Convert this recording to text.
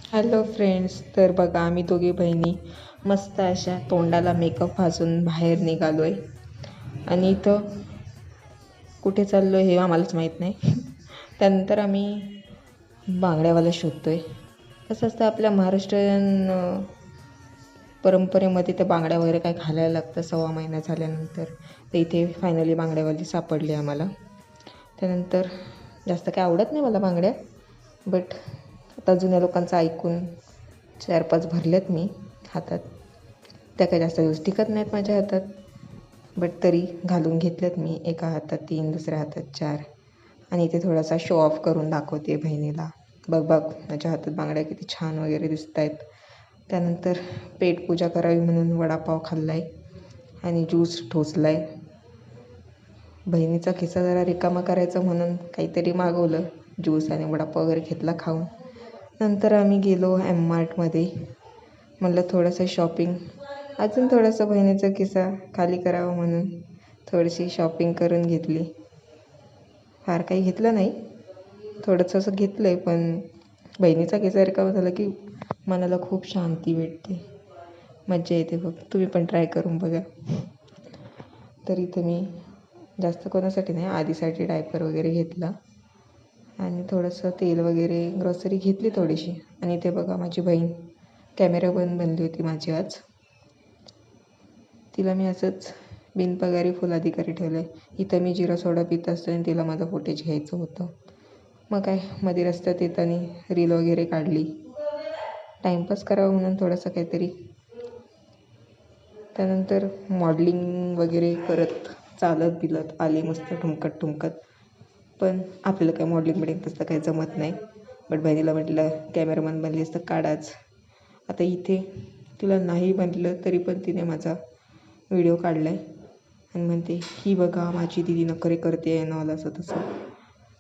Hello friends, तर बघा आम्ही दोघी बहिणी मस्त अशा तोंडाला मेकअप घासून बाहेर निघालो आहे. आणि इथं कुठे चाललो हे आम्हालाच माहीत नाही. त्यानंतर आम्ही बांगड्यावाला शोधतो आहे. कसं असतं आपल्या महाराष्ट्रीयन परंपरेमध्ये त्या बांगड्या वगैरे काय घालायला लागतं 1.25 महिना झाल्यानंतर. तर इथे फायनली बांगड्यावाली सापडली आम्हाला. त्यानंतर जास्त काय आवडत नाही मला बांगड्या, बट आता जुन्या लोकांचं ऐकून 4-5 भरल्यात मी हातात. त्या काही जास्त दिवस टिकत नाहीत माझ्या हातात, बट तरी घालून घेतल्यात मी. एका हातात 3, दुसऱ्या हातात 4. आणि इथे थोडासा शो ऑफ करून दाखवते बहिणीला. बघ बघ माझ्या हातात बांगड्या किती छान वगैरे दिसत आहेत. त्यानंतर पेटपूजा करावी म्हणून वडापाव खाल्ला आहे आणि ज्यूस ठोचला आहे. बहिणीचा खिस्सा जरा रिकामा करायचा म्हणून काहीतरी मागवलं, ज्यूस आणि वडापाव वगैरे घेतला खाऊन. नंतर आम्ही गेलो M-Martमध्ये. म्हटलं थोडंसं शॉपिंग, अजून थोडंसं बहिणीचा खिस्सा खाली करावा म्हणून थोडीशी शॉपिंग करून घेतली. फार काही घेतलं नाही, थोडंसं असं घेतलं आहे, पण बहिणीचा खिस्सा रिकामा झाला की मनाला खूप शांती भेटते, मज्जा येते. बघ तुम्ही पण ट्राय करून बघा. तर इथं मी जास्त कोणासाठी नाही, आधीसाठी डायपर वगैरे घेतला आणि थोडंसं तेल वगैरे ग्रॉसरी घेतली थोडीशी. आणि ते बघा माझी बहीण कॅमेरा बनली होती माझी आज. तिला मी असंच बिनपगारी फुल अधिकारी ठेवलं आहे. इथं मी जिरा सोडा पित असतो आणि तिला माझं फुटेज घ्यायचं होतं. मग काय मध्ये रस्त्यात येताना रील वगैरे काढली, टाईमपास करावं म्हणून थोडंसं काहीतरी. त्यानंतर मॉडलिंग वगैरे करत चालत बिलत आले मस्त ठुमकत. पण आपल्याला काय मॉडलिंग तसलं काही जमत नाही. बट बहिणीला म्हटलं कॅमेरामॅन बनलीस तर काढाच. आता इथे तिला नाही म्हटलं तरी पण तिने माझा व्हिडिओ काढला आहे आणि म्हणते ही बघा माझी दीदी नखरे करते आहे ना, असं तसं.